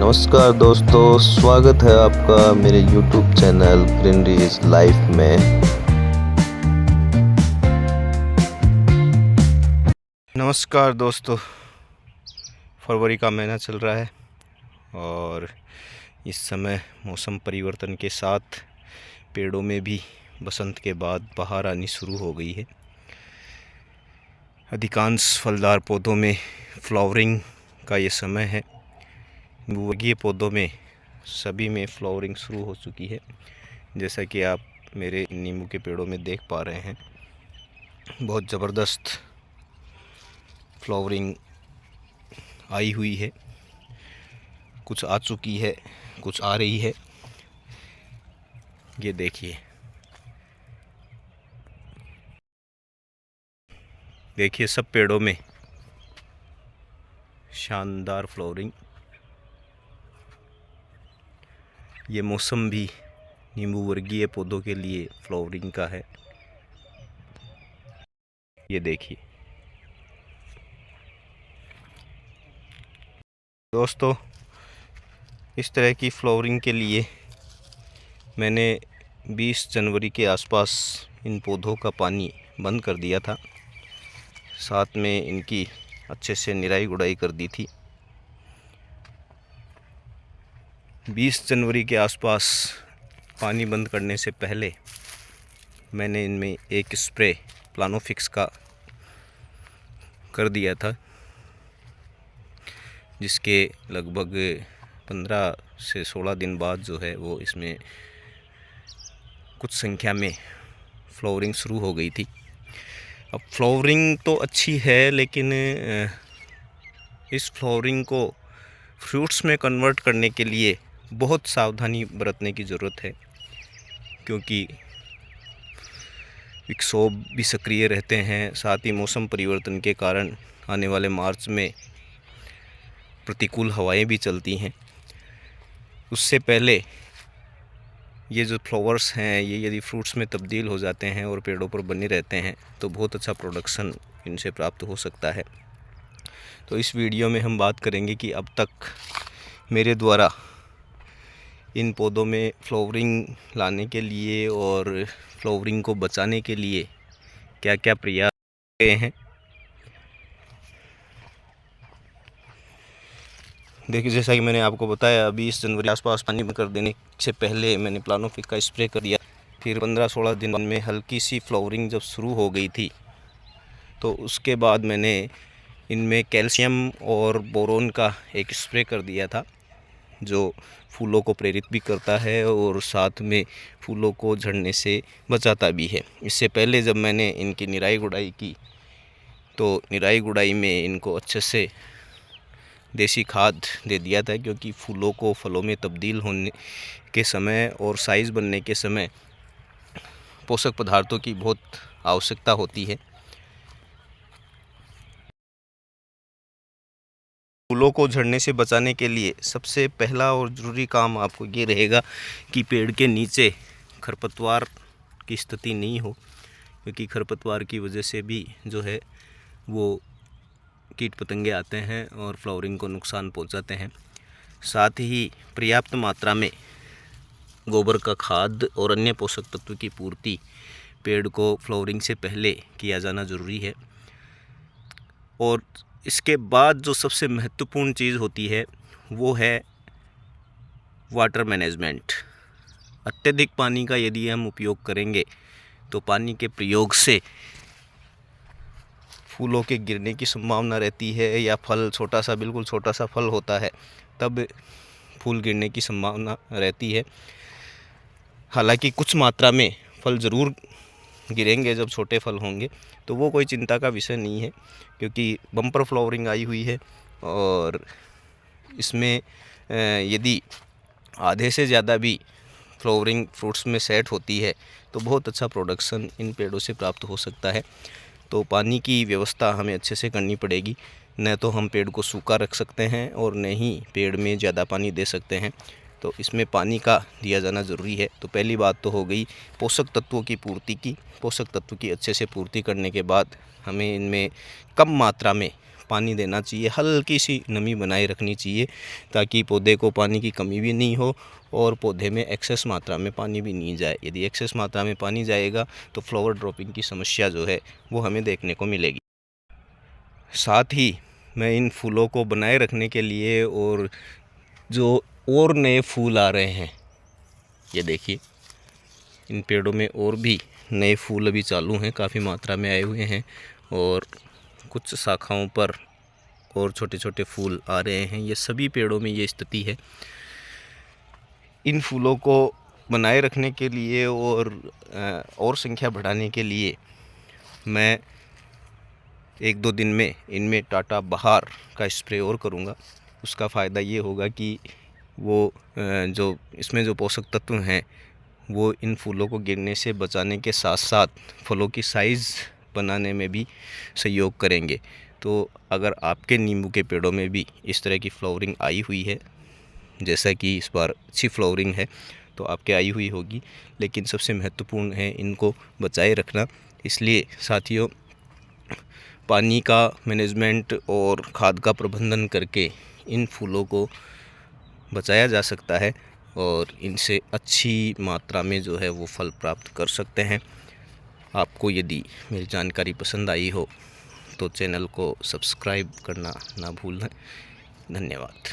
नमस्कार दोस्तों, स्वागत है आपका मेरे YouTube channel greenery is life में। नमस्कार दोस्तों, फरवरी का महीना चल रहा है और इस समय मौसम परिवर्तन के साथ पेड़ों में भी बसंत के बाद बहार आनी शुरू हो गई है। अधिकांश फलदार पौधों में फ्लावरिंग का ये समय है। वर्गीय पौधों में सभी में फ्लावरिंग शुरू हो चुकी है, जैसा कि आप मेरे नींबू के पेड़ों में देख पा रहे हैं। बहुत ज़बरदस्त फ्लावरिंग आई हुई है, कुछ आ चुकी है, कुछ आ रही है। ये देखिए सब पेड़ों में शानदार फ्लावरिंग। ये मौसम भी नींबू वर्गीय पौधों के लिए फ्लावरिंग का है। ये देखिए दोस्तों, इस तरह की फ्लावरिंग के लिए मैंने 20 जनवरी के आसपास इन पौधों का पानी बंद कर दिया था। साथ में इनकी अच्छे से निराई गुड़ाई कर दी थी। 20 जनवरी के आसपास पानी बंद करने से पहले मैंने इनमें एक स्प्रे प्लानोफिक्स का कर दिया था, जिसके लगभग 15 से 16 दिन बाद जो है वो इसमें कुछ संख्या में फ्लावरिंग शुरू हो गई थी। अब फ्लावरिंग तो अच्छी है, लेकिन इस फ्लावरिंग को फ्रूट्स में कन्वर्ट करने के लिए बहुत सावधानी बरतने की ज़रूरत है, क्योंकि विक्षोभ भी सक्रिय रहते हैं। साथ ही मौसम परिवर्तन के कारण आने वाले मार्च में प्रतिकूल हवाएं भी चलती हैं। उससे पहले ये जो फ्लावर्स हैं ये यदि फ्रूट्स में तब्दील हो जाते हैं और पेड़ों पर बने रहते हैं तो बहुत अच्छा प्रोडक्शन इनसे प्राप्त हो सकता है। तो इस वीडियो में हम बात करेंगे कि अब तक मेरे द्वारा इन पौधों में फ्लावरिंग लाने के लिए और फ्लावरिंग को बचाने के लिए क्या क्या प्रयास किए हैं। देखिए, जैसा कि मैंने आपको बताया, 20 जनवरी के आसपास पानी बंद कर देने से पहले मैंने प्लानोफिक का स्प्रे कर दिया। फिर 15-16 दिन में हल्की सी फ्लावरिंग जब शुरू हो गई थी तो उसके बाद मैंने इनमें कैल्शियम और बोरोन का एक स्प्रे कर दिया था, जो फूलों को प्रेरित भी करता है और साथ में फूलों को झड़ने से बचाता भी है। इससे पहले जब मैंने इनकी निराई गुड़ाई की तो निराई गुड़ाई में इनको अच्छे से देसी खाद दे दिया था, क्योंकि फूलों को फलों में तब्दील होने के समय और साइज़ बनने के समय पोषक पदार्थों की बहुत आवश्यकता होती है। फूलों को झड़ने से बचाने के लिए सबसे पहला और ज़रूरी काम आपको ये रहेगा कि पेड़ के नीचे खरपतवार की स्थिति नहीं हो, क्योंकि खरपतवार की वजह से भी जो है वो कीट पतंगे आते हैं और फ्लावरिंग को नुकसान पहुंचाते हैं। साथ ही पर्याप्त मात्रा में गोबर का खाद और अन्य पोषक तत्व की पूर्ति पेड़ को फ्लावरिंग से पहले किया जाना ज़रूरी है। और इसके बाद जो सबसे महत्वपूर्ण चीज़ होती है वो है वाटर मैनेजमेंट। अत्यधिक पानी का यदि हम उपयोग करेंगे तो पानी के प्रयोग से फूलों के गिरने की संभावना रहती है, या फल बिल्कुल छोटा सा फल होता है तब फूल गिरने की संभावना रहती है। हालांकि कुछ मात्रा में फल ज़रूर गिरेंगे जब छोटे फल होंगे, तो वो कोई चिंता का विषय नहीं है, क्योंकि बम्पर फ्लावरिंग आई हुई है और इसमें यदि आधे से ज़्यादा भी फ्लावरिंग फ्रूट्स में सेट होती है तो बहुत अच्छा प्रोडक्शन इन पेड़ों से प्राप्त हो सकता है। तो पानी की व्यवस्था हमें अच्छे से करनी पड़ेगी, न तो हम पेड़ को सूखा रख सकते हैं और न ही पेड़ में ज़्यादा पानी दे सकते हैं। तो इसमें पानी का दिया जाना ज़रूरी है। तो पहली बात तो हो गई पोषक तत्वों की पूर्ति की। पोषक तत्व की अच्छे से पूर्ति करने के बाद हमें इनमें कम मात्रा में पानी देना चाहिए, हल्की सी नमी बनाए रखनी चाहिए ताकि पौधे को पानी की कमी भी नहीं हो और पौधे में एक्सेस मात्रा में पानी भी नहीं जाए। यदि एक्सेस मात्रा में पानी जाएगा तो फ्लावर ड्रॉपिंग की समस्या जो है वो हमें देखने को मिलेगी। साथ ही मैं इन फूलों को बनाए रखने के लिए और जो और नए फूल आ रहे हैं, ये देखिए इन पेड़ों में और भी नए फूल अभी चालू हैं, काफ़ी मात्रा में आए हुए हैं और कुछ शाखाओं पर और छोटे छोटे फूल आ रहे हैं। ये सभी पेड़ों में ये स्थिति है। इन फूलों को बनाए रखने के लिए और संख्या बढ़ाने के लिए मैं 1-2 दिन में इनमें टाटा बहार का स्प्रे और करूँगा। उसका फ़ायदा ये होगा कि वो जो इसमें जो पोषक तत्व हैं वो इन फूलों को गिरने से बचाने के साथ साथ फलों की साइज़ बनाने में भी सहयोग करेंगे। तो अगर आपके नींबू के पेड़ों में भी इस तरह की फ्लावरिंग आई हुई है, जैसा कि इस बार अच्छी फ्लावरिंग है तो आपके आई हुई होगी, लेकिन सबसे महत्वपूर्ण है इनको बचाए रखना। इसलिए साथियों, पानी का मैनेजमेंट और खाद का प्रबंधन करके इन फूलों को बचाया जा सकता है और इनसे अच्छी मात्रा में जो है वो फल प्राप्त कर सकते हैं। आपको यदि मेरी जानकारी पसंद आई हो तो चैनल को सब्सक्राइब करना ना भूलें। धन्यवाद।